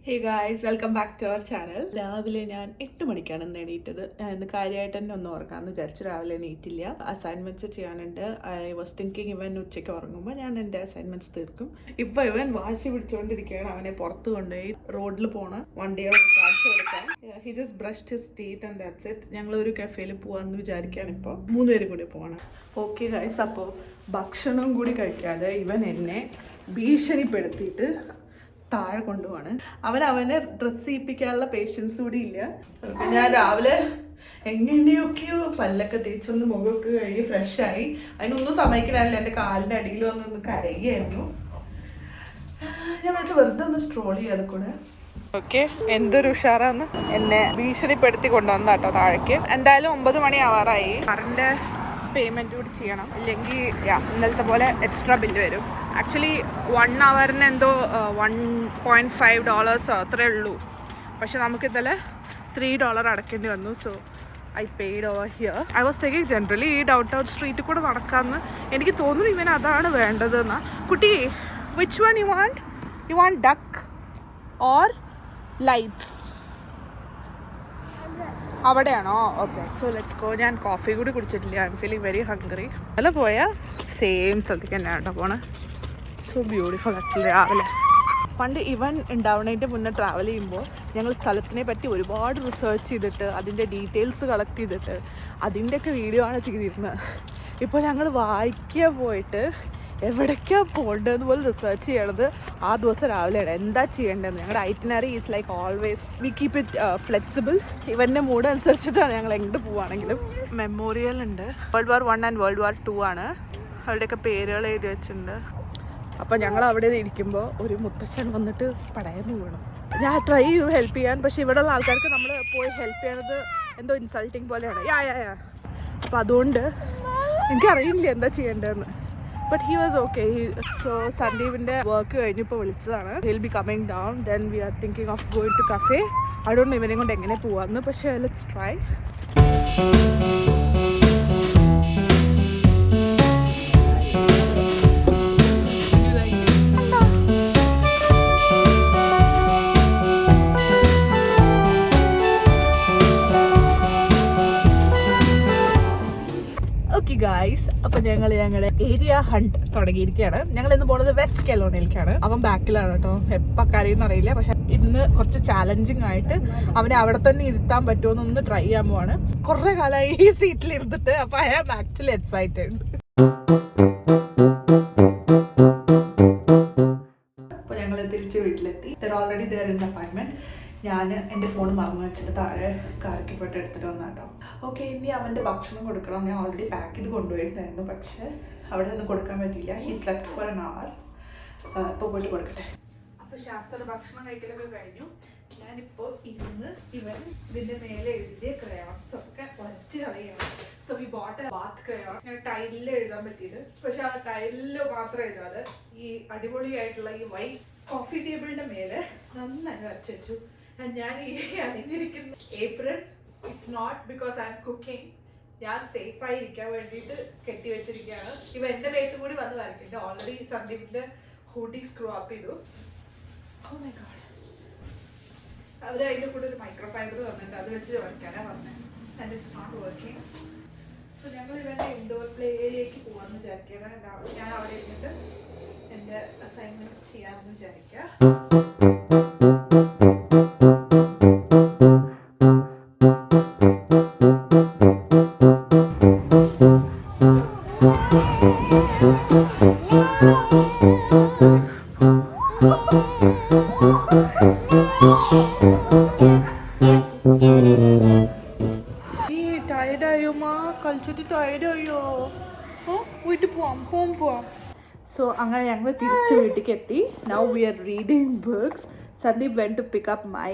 Hey guys, welcome back to our channel. രാവിലെ ഞാൻ 8 മണിക്കാണ് ഇന്ന് എണീറ്റത്. ഞാൻ ഇന്ന് കാര്യമായിട്ട് തന്നെ ഒന്ന് ഉറങ്ങാമെന്ന് വിചാരിച്ചു. രാവിലെ എണീറ്റില്ല. അസൈൻമെന്റ്സ് ചെയ്യാനുണ്ട്. ഐ വാസ് തിങ്കിങ് ഇവൻ ഉച്ചയ്ക്ക് ഉറങ്ങുമ്പോൾ ഞാൻ എൻ്റെ അസൈൻമെന്റ്സ് തീർക്കും. ഇപ്പൊ ഇവൻ വാശി പിടിച്ചുകൊണ്ടിരിക്കുകയാണ്. അവനെ പുറത്ത് കൊണ്ടുപോയി റോഡിൽ പോണ വണ്ടികൾ കാണിച്ചു കൊടുക്കാൻ. He just brushed his teeth and that's it. ഞങ്ങൾ ഒരു കഫേയിൽ പോകാമെന്ന് വിചാരിക്കുകയാണ്. ഇപ്പോൾ 3 പേരും കൂടി പോകണം. ഓക്കെ ഗായ്സ്, അപ്പോൾ ഭക്ഷണവും കൂടി കഴിക്കാതെ ഇവൻ എന്നെ ഭീഷണിപ്പെടുത്തിയിട്ട് താഴെ കൊണ്ടുപോവാണ്. അവന് ഡ്രസ്സ് ചെയ്യിപ്പിക്കാനുള്ള പേഷ്യൻസ് കൂടി ഇല്ല. ഞാൻ രാവിലെ എങ്ങനെയൊക്കെയോ പല്ലൊക്കെ തേച്ചൊന്ന് മുഖമൊക്കെ കഴുകി ഫ്രഷായി. അതിനൊന്നും സമ്മതിക്കണമല്ലോ. എൻ്റെ കാലിൻ്റെ അടിയിൽ വന്നൊന്ന് കരയുകയായിരുന്നു. ഞാൻ വെച്ചാൽ വെറുതെ ഒന്ന് സ്ട്രോൾ ചെയ്യാതെ കൂടെ. ഓക്കെ, എന്തൊരു ഉഷാറാന്ന്. എന്നെ ഭീഷണിപ്പെടുത്തി കൊണ്ടുവന്ന കേട്ടോ താഴേക്ക്. എന്തായാലും 9 മണി ആവാറായി. കറണ്ട് പേയ്മെൻറ്റ് കൂടി ചെയ്യണം, ഇല്ലെങ്കിൽ ഇന്നലത്തെ പോലെ എക്സ്ട്രാ ബില്ല് വരും. ആക്ച്വലി 1 ഹവറിന് എന്തോ $1.5 അത്രേ ഉള്ളൂ. പക്ഷെ നമുക്ക് ഇന്നലെ $3 അടയ്ക്കേണ്ടി വന്നു. So I paid over here. I was thinking generally ഈ ഡൗൺ ടൗൺ സ്ട്രീറ്റിൽ കൂടെ നടക്കാമെന്ന് എനിക്ക് തോന്നുന്നു. ഇവൻ അതാണ് വേണ്ടതെന്നാ. കുട്ടി, which one you want dark or lights? അവിടെയാണോ? Okay, so let's go. ഞാൻ കോഫി കൂടി കുടിച്ചിട്ടില്ല. I am feeling very hungry. അല്ല പോയാൽ സെയിം സ്ഥലത്തേക്ക് തന്നെയാണ് കേട്ടോ പോണേ. So beautiful actually. രാവിലെ പണ്ട് ഇവൻ ഉണ്ടാവുന്നതിൻ്റെ മുന്നേ ട്രാവൽ ചെയ്യുമ്പോൾ ഞങ്ങൾ സ്ഥലത്തിനെ പറ്റി ഒരുപാട് റിസർച്ച് ചെയ്തിട്ട് അതിൻ്റെ ഡീറ്റെയിൽസ് കളക്ട് ചെയ്തിട്ട് അതിൻ്റെയൊക്കെ വീഡിയോ ആണ് ചെയ്തിരുന്നത്. ഇപ്പോൾ ഞങ്ങൾ വായിക്കാൻ പോയിട്ട് എവിടേക്കാണ് പോകേണ്ടതെന്ന് പോലും റിസർച്ച് ചെയ്യണത് ആ ദിവസം രാവിലെയാണ്. എന്താ ചെയ്യേണ്ടതെന്ന്. ഞങ്ങളുടെ itinerary is like always V keep it flexible. ഇവൻ്റെ മൂഡ് അനുസരിച്ചിട്ടാണ് ഞങ്ങൾ എങ്ങോട്ട് പോവുകയാണെങ്കിലും. മെമ്മോറിയൽ ഉണ്ട്. World War I and World War II ആണ്. അവരുടെയൊക്കെ പേരുകൾ എഴുതി വെച്ചിട്ടുണ്ട്. അപ്പോൾ ഞങ്ങൾ അവിടെ ഇരിക്കുമ്പോൾ ഒരു മുത്തശ്ശൻ വന്നിട്ട് പടയന്ന് വീണു. ഞാൻ ട്രൈ ചെയ്തു ഹെൽപ്പ് ചെയ്യാൻ. പക്ഷേ ഇവിടെയുള്ള ആൾക്കാർക്ക് നമ്മൾ പോയി ഹെൽപ്പ് ചെയ്യണത് എന്തോ ഇൻസൾട്ടിങ് പോലെയാണ്. അപ്പോൾ അതുകൊണ്ട് എനിക്കറിയില്ല എന്താ ചെയ്യേണ്ടതെന്ന്. But he was okay. So സന്ദീപിൻ്റെ വർക്ക് കഴിഞ്ഞപ്പോൾ വിളിച്ചതാണ്. He'll be coming down. Then we are thinking of going to cafe. I don't know ഇവനെ കൊണ്ട് എങ്ങനെ പോവാന്ന്. പക്ഷേ let's try. ഓക്കെ ഗായ്സ്, അപ്പോൾ ഞങ്ങളുടെ ഏരിയ ഹണ്ട് തുടങ്ങിയിരിക്കുകയാണ്. ഞങ്ങൾ ഇന്ന് പോകുന്നത് വെസ്റ്റ് കെലോണിയിലേക്കാണ്. അവൻ ബാക്കിലാണ് കേട്ടോ. എപ്പോൾ കരയെന്ന് അറിയില്ല. പക്ഷെ ഇന്ന് കുറച്ച് ചാലഞ്ചിങ് ആയിട്ട് അവനെ അവിടെ തന്നെ ഇരുത്താൻ പറ്റുമോന്നൊന്ന് ട്രൈ ചെയ്യാൻ പോവാണ്. കുറേ കാലമായി ഈ സീറ്റിൽ ഇരുന്നിട്ട്. അപ്പോൾ ഐ ആം ആക്ച്വലി എക്സൈറ്റഡ്. അപ്പോൾ ഞങ്ങൾ തിരിച്ച് വീട്ടിലെത്തി. Already there in the apartment. ഞാൻ എൻ്റെ ഫോൺ മറന്നു വെച്ചിട്ട് താഴെ കാറിക്ക് പോയിട്ട് എടുത്തിട്ട് വന്ന കേട്ടോ. ഓക്കെ, ഇനി അവൻ്റെ ഭക്ഷണം കൊടുക്കണം. ഞാൻ ഓൾറെഡി പാക്ക് ചെയ്ത് കൊണ്ടുപോയിട്ടുണ്ടായിരുന്നു. പക്ഷേ അവിടെ നിന്ന് കൊടുക്കാൻ പറ്റിയില്ല. He slept four an hour. ഇപ്പോൾ പോയിട്ട് കൊടുക്കട്ടെ. അപ്പോൾ ശാസ്ത്ര ഭക്ഷണം കഴിക്കലൊക്കെ കഴിഞ്ഞു. ഞാനിപ്പോൾ ഇരുന്ന് ഇവൻ ഇതിൻ്റെ മേലെ എഴുതിയ ക്രയോൺസ് ഒക്കെ വരച്ച് കളയുകയാണ്. So we bought a bath crayon. ഞാൻ ടൈലിൽ എഴുതാൻ പറ്റിയത്. പക്ഷെ ആ ടൈലിൽ മാത്രം എഴുതാതെ ഈ അടിപൊളിയായിട്ടുള്ള ഈ വൈറ്റ് കോഫി ടേബിളിൻ്റെ മേലെ നന്നായി വരച്ചു വെച്ചു. ഞാൻ ഈ അണിഞ്ഞിരിക്കുന്ന apron, it's not because I am cooking. ഞാൻ സേഫായി ഇരിക്കാൻ വേണ്ടിയിട്ട് കെട്ടി വെച്ചിരിക്കുകയാണ്. ഇവ എൻ്റെ പേത്ത് കൂടി വന്ന് വരയ്ക്കുന്നുണ്ട്. ഓൾറെഡി സന്ദീപിൻ്റെ ഹൂഡി സ്ക്രൂ അപ്പ് ചെയ്തു. Oh my God. അവർ അതിൻ്റെ കൂടെ ഒരു മൈക്രോ ഫൈബർ തന്നിട്ട് അത് വെച്ച് വരയ്ക്കാനാണ് പറഞ്ഞത്. And it's not working. So ഞങ്ങൾ ഇവരുടെ ഇൻഡോർ പ്ലേ ഏരിയയ്ക്ക് പോകാമെന്ന് വിചാരിക്കുകയാണ്. ഞാൻ അവിടെ ഇരുന്നിട്ട് എൻ്റെ അസൈൻമെൻറ്റ്സ് ചെയ്യാമെന്ന് വിചാരിക്കുക. സോ അങ്ങനെ ഞങ്ങൾ തിരിച്ച് വീട്ടിലേക്ക് എത്തി. Now we are reading books. Sandeep went to pick up my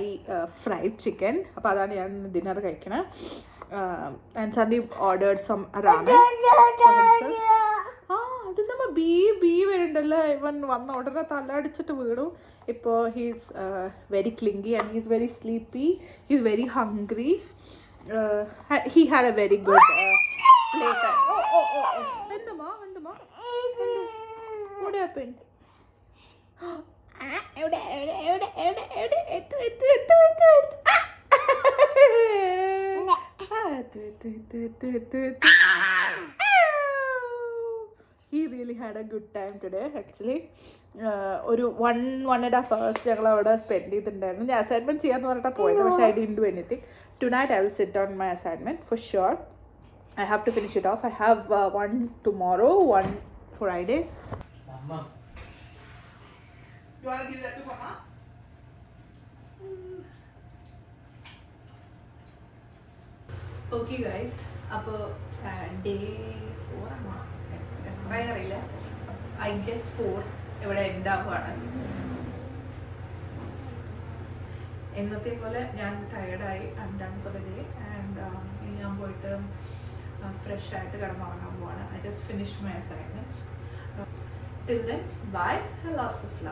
fried chicken. അപ്പോൾ അതാണ് ഞാൻ ഡിന്നർ കഴിക്കണത്. And Sandeep ordered some ramen. അത് നമ്മൾ ബി വരുന്നുണ്ടല്ലോ. ഇവൻ വന്ന ഉടനെ തലടിച്ചിട്ട് വീണു. ഇപ്പോൾ he's very clingy and he's very sleepy. He's very hungry. He had a very good playtime. Endama. What happened? He really had a good time today actually. ഒരു 1.5 hours ഞങ്ങൾ അവിടെ സ്പെൻഡ് ചെയ്തിട്ടുണ്ടായിരുന്നു. ഞാൻ അസൈൻമെൻറ്റ് ചെയ്യാന്ന് പറഞ്ഞിട്ടാണ് പോയത്, പക്ഷേ I didn't do anything. Tonight I will sit on my assignment for sure. I have to finish it off. I have one tomorrow, one Friday. Mama. You want to give that to Mama? Okay guys, അപ്പോൾ day 4 ആണോ എത്രയും അറിയില്ല, I guess 4 ഇവിടെ ഉണ്ടാവുകയാണ്. എന്നത്തെ പോലെ ഞാൻ ടയർഡായി, I am done for the day and ഇനി ഞാൻ പോയിട്ട് ഫ്രഷ് ആയിട്ട് കിടന്നുറങ്ങാൻ പോവാണ്. I just finished my assignments. Till then, bye and lots of love.